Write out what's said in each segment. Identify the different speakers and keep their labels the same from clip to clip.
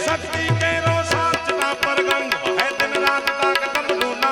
Speaker 1: शक्ति के रोषार्चना पर गंग है दिन रात ताक तब ढूंढना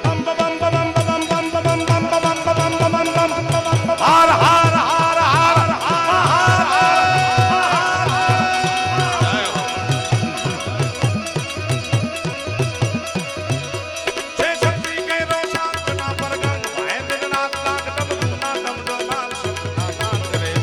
Speaker 1: बम बम बम बम बम बम बम बम बम बम बम बम हार हार हार हार जय शक्ति के रोषार्चना पर गंग है दिन रात ताक तब ढूंढना तब डोमाल सतना करे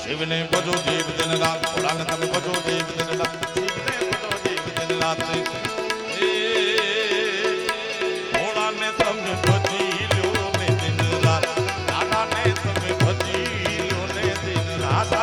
Speaker 1: शिव ने बजो देव दिन रात पुराण तब बजो देव दिन रात भोला ने तमे भजी लो ने दिन रात दादा ने तमे भजी लो ने दिन रात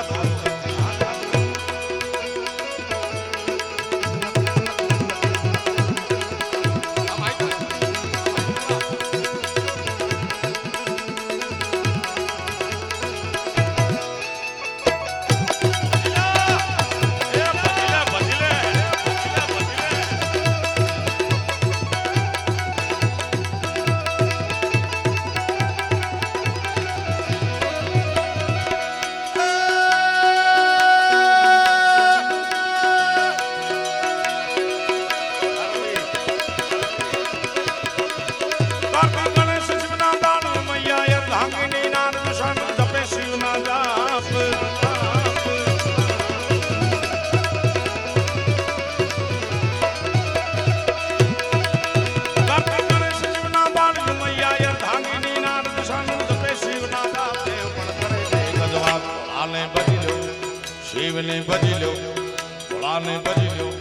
Speaker 1: शिव ने भजी लो भोला ने भजी लो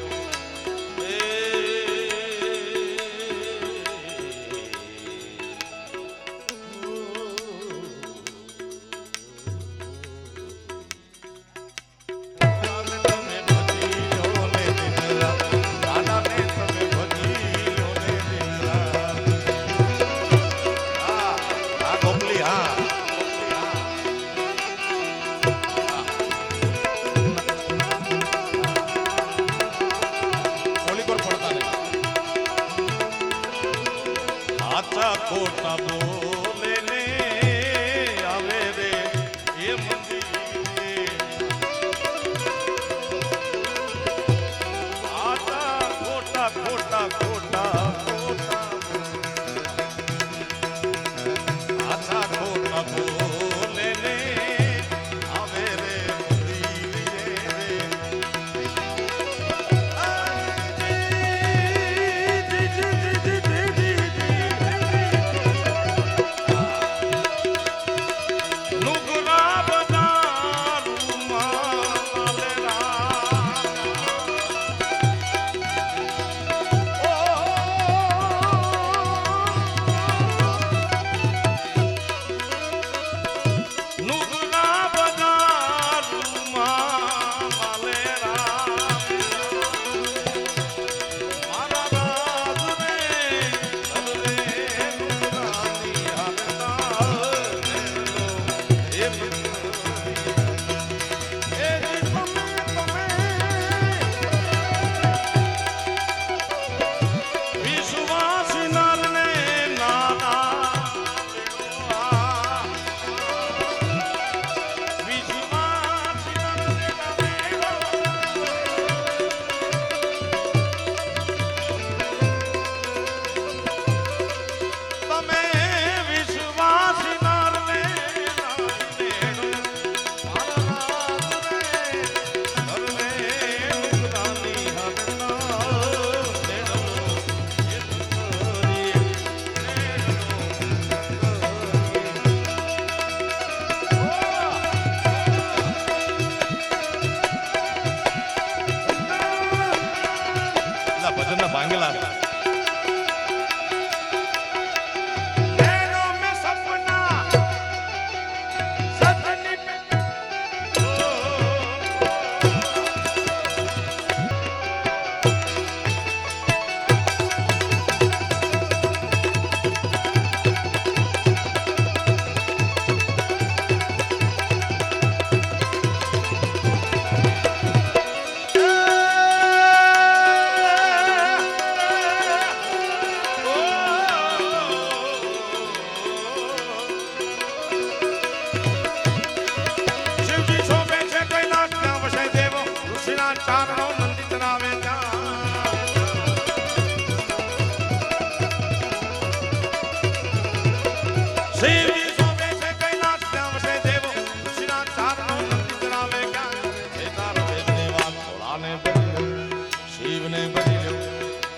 Speaker 1: ભોળાને ભજી લ્યો, શિવને ભજી લ્યો,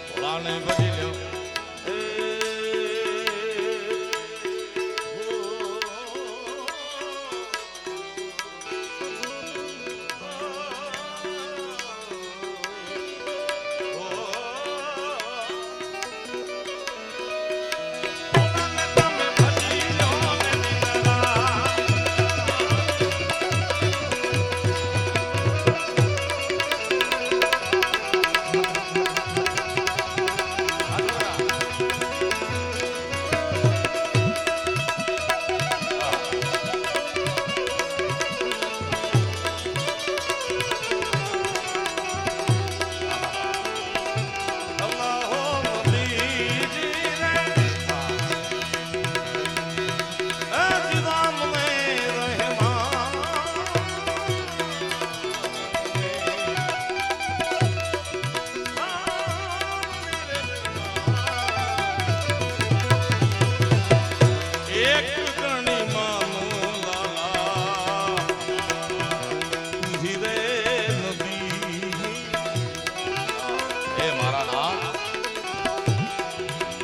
Speaker 1: ભોળાને ભજી લ્યો.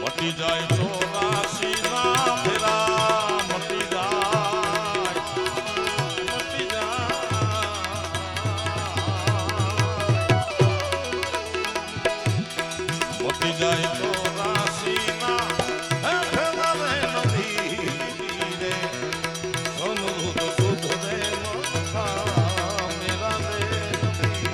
Speaker 1: મટી જાય 84 ના ફેરા, મટી જાય, મટી જાય, મટી જાય 84 ના ફેરા રે નદી રે, અનુરુદ્ધ સુધ રે મખા મેરા રે નદી.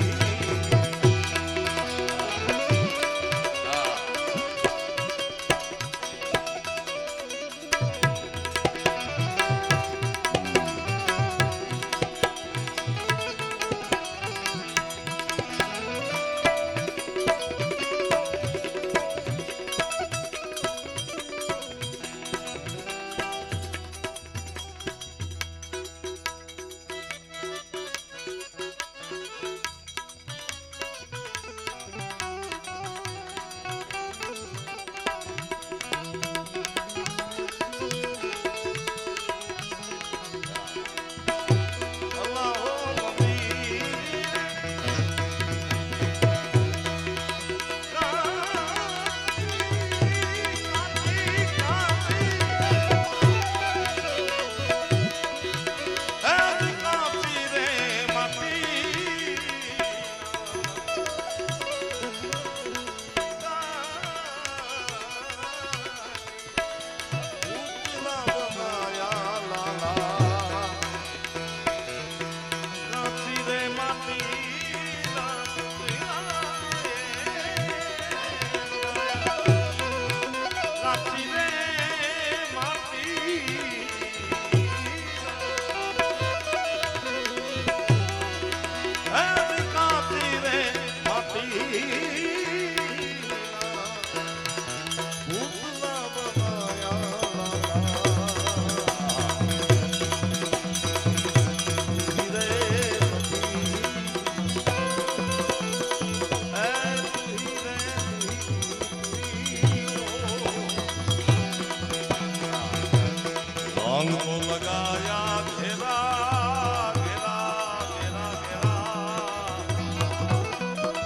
Speaker 1: રંગ તો લગાયા ઘેરા ઘેરા ઘેરા ઘેરા,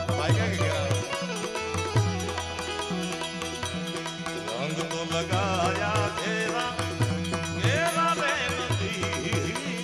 Speaker 1: ભાઈ કે ઘેરા, રંગ તો લગાયા ઘેરા ઘેરા રે નદી નદી.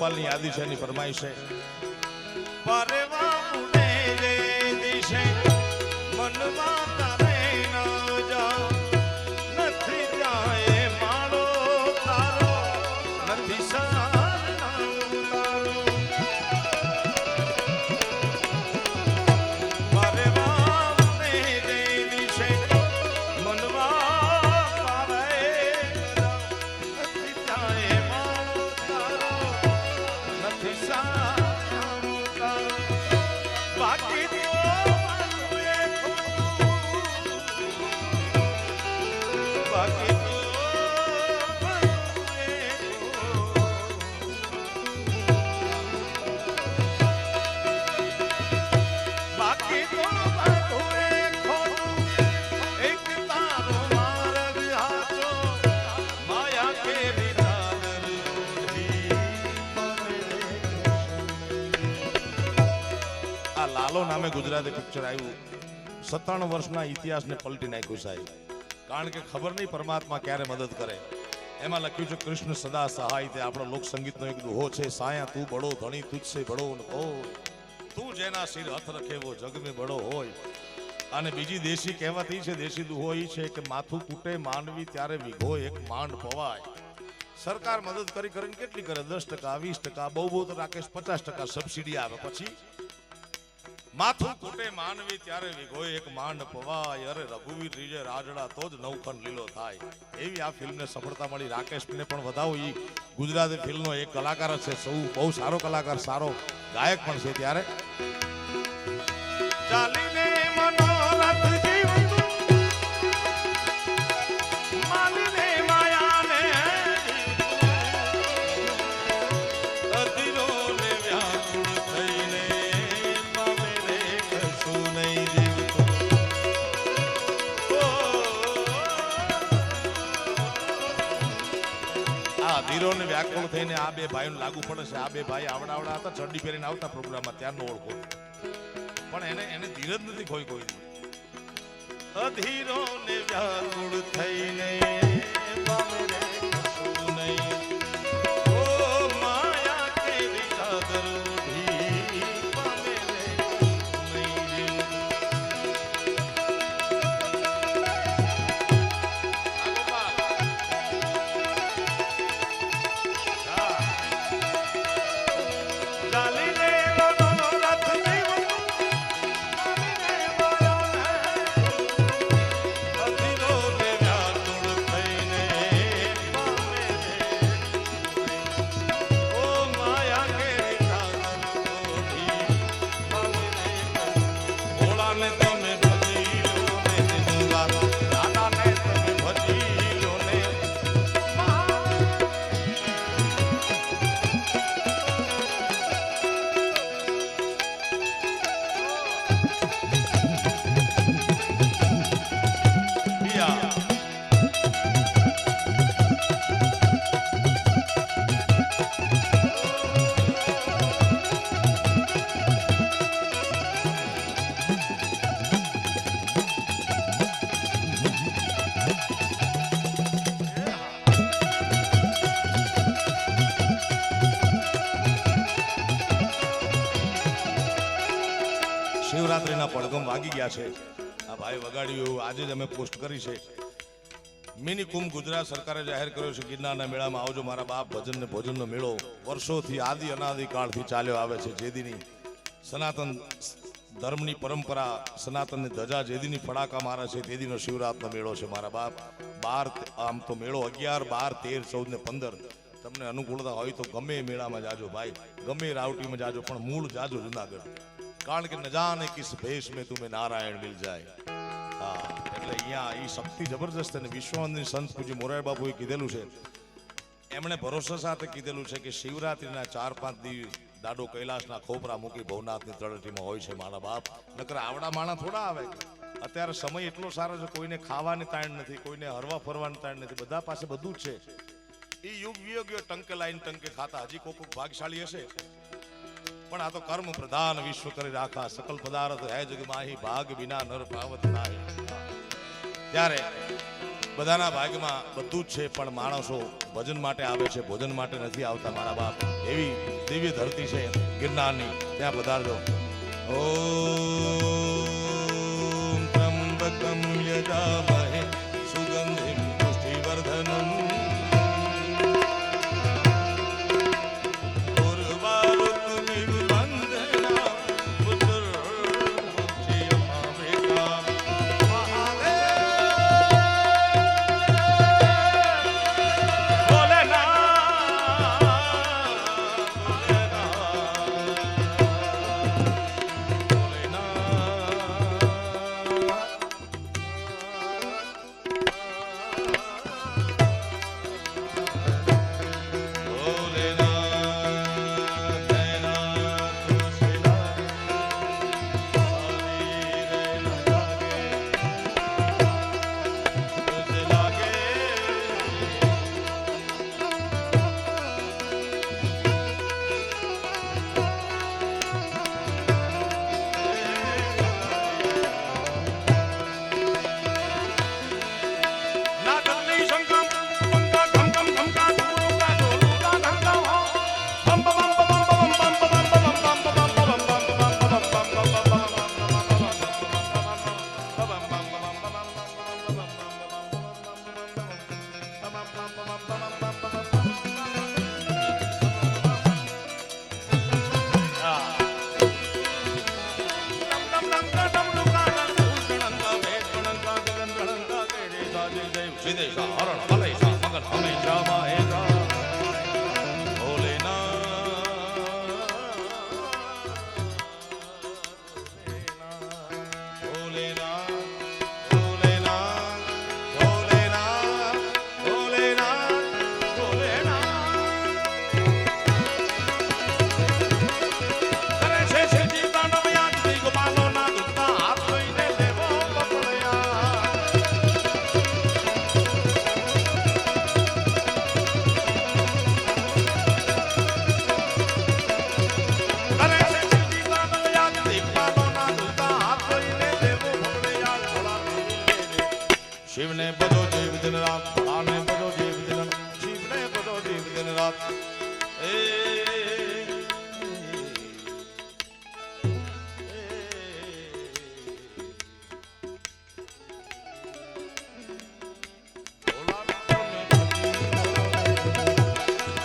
Speaker 1: ગોપાલની યાદી છે એની ફરમાઈશ છે પરવા ઉડે રે દિશે મનવા તારે ન જા નથી જાય માળો તારો નથી સાર તારો પરવા ઉડે રે દિશે મનવા તારે નથી જાય માળો તારો નથી સાર બાકી લાલો નામે ગુજરાતી પિક્ચર આવ્યું 97 વર્ષના ઇતિહાસને પલટી નાખ્યું સાહેબ કારણ કે ખબર નહીં પરમાત્મા ક્યારે મદદ કરે એમાં લખ્યું છે કૃષ્ણ સદા સહાય તે આપણો લોક સંગીતનો એક દુહો છે સાયા તું બડો ધણી તુજસે બડો ન કોઈ તું જેના સિર હથ રખે વો જગ મે બડો હોય અને બીજી દેશી કહેવત છે દેશી દુહો ઈ છે કે માથું તૂટે માનવી ત્યારે વિઘો એક માંડ પવાય સરકાર મદદ કરી કરીને કેટલી કરે 10%, 20%, બહુ તો રાકેશ 50% સબસિડી આવે પછી માથું તૂટે માનવી ત્યારે વિઘોય એક માંડ પવાય અરે રઘુવીર રીજે રાજડા તો જ નવખંડ લીલો થાય એવી આ ફિલ્મને સફળતા મળી રાકેશને પણ વધાવો ઈ ગુજરાતી ફિલ્મનો એક કલાકાર છે સૌ બહુ સારો કલાકાર સારો ગાયક પણ છે ત્યારે ચાલીને મનોરથ જીવતું માલીને માયાને અધીરોને વ્યાકુળ થઈને ધીરોને વ્યાકુળ થઈને આ બે ભાઈઓને લાગુ પડે છે આ બે ભાઈ આવડા હતા ચડ્ડી પહેરીને આવતા પ્રોગ્રામમાં ત્યારનો ઓળખો પણ એને ધીરજ નથી કોઈ અધીરોને વ્યાકુળ થઈને શિવરાત્રીના પડઘમ વાગી ગયા છે આ ભાઈ વગાડ્યું આજે જ અમે પોસ્ટ કરી છે મિની કુંભ ગુજરાત સરકારે જાહેર કર્યો છે ગિરનારના મેળામાં આવજો મારા બાપ ભજન ને ભોજનનો મેળો વર્ષોથી આદિ અનાદિ કાળથી ચાલ્યો આવે છે જેદીની સનાતન ધર્મની પરંપરા સનાતનની ધજા જેદીની ફડાકા મારે છે તેદીનો શિવરાત્રિનો મેળો છે મારા બાપ 12 આમ તો મેળો 11, 12, 13, 14 ને 15 તમને અનુકૂળતા હોય તો ગમે મેળામાં જાજો ભાઈ ગમે રાવટીમાં જાજો પણ મૂળ જાજો જુનાગઢ કારણ કે ન જાને કિસ ભેષ में तुम्हें नारायण मिल जाए હા એટલે અહીંયા ઈ શક્તિ જબરજસ્ત અને વિશ્વવંદની સંત પૂજ્ય મોરારી બાપુએ કીધેલું છે એમણે ભરોસા સાથે કીધેલું છે કે શિવરાત્રીના 4-5 દિવસ દાડો કૈલાસના ખોપરા મૂકી ભવનાથની તળેટીમાં હોય છે મારા બાપ નકર આવડા માણા થોડા આવે અત્યારે સમય એટલો સારો છે કોઈને ખાવાની તાણ નથી કોઈને હરવા ફરવાની તાણ નથી બધા પાસે બધું જ છે ઈ યુગ વિયોગ્યો ટંકે લાઈન ટંકે ખાતા હજી કોક ભાગશાળી હશે પણ આ તો કર્મ પ્રધાન વિશ્વ કરી રાખા સકલ પદાર્થ હે જગ માહી ભાગ વિના નર પાવત નાહી ત્યારે બધાના ભાગમાં બધું જ છે, પણ માણસો ભજન માટે આવે છે, ભોજન માટે નથી આવતા મારા બાપ. એવી દિવ્ય ધરતી છે ગિરનારની, ત્યાં પધારજો. ઓમ ત્રંબકમ યજામહે સુગંધિમ પુષ્ટિવર્ધનમ ઉર્વારુકમિવ વંદના પુત્રમુક્ષિયમામિકા. શિવને બધો જીવ દિન રાત, ભોળાને બધો જીવ દિન, શિવને બધો જીવ દિન રાત.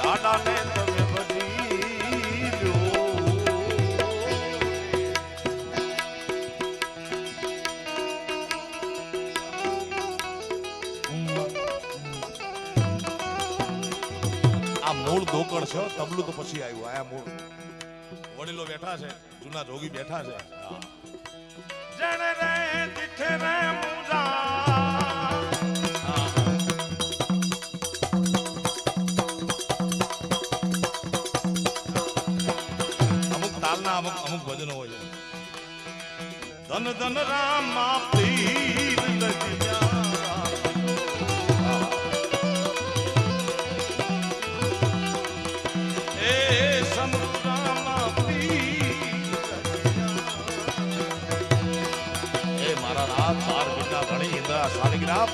Speaker 1: દાદાને તમે બધી લો. મૂળ દોકડ છે, તબલું તો પછી આવ્યું. આયા મૂળ વડીલો બેઠા છે, જૂના જોગી બેઠા છે. જણે રે તિથે રે મુજા. અમુક તાલના અમુક ભજનો હોય. ધન ધન રામ પીર લજ્યા. મારા રાત બાર બીજા ભણી ઇન્દ્રા શાલિગ્રામ.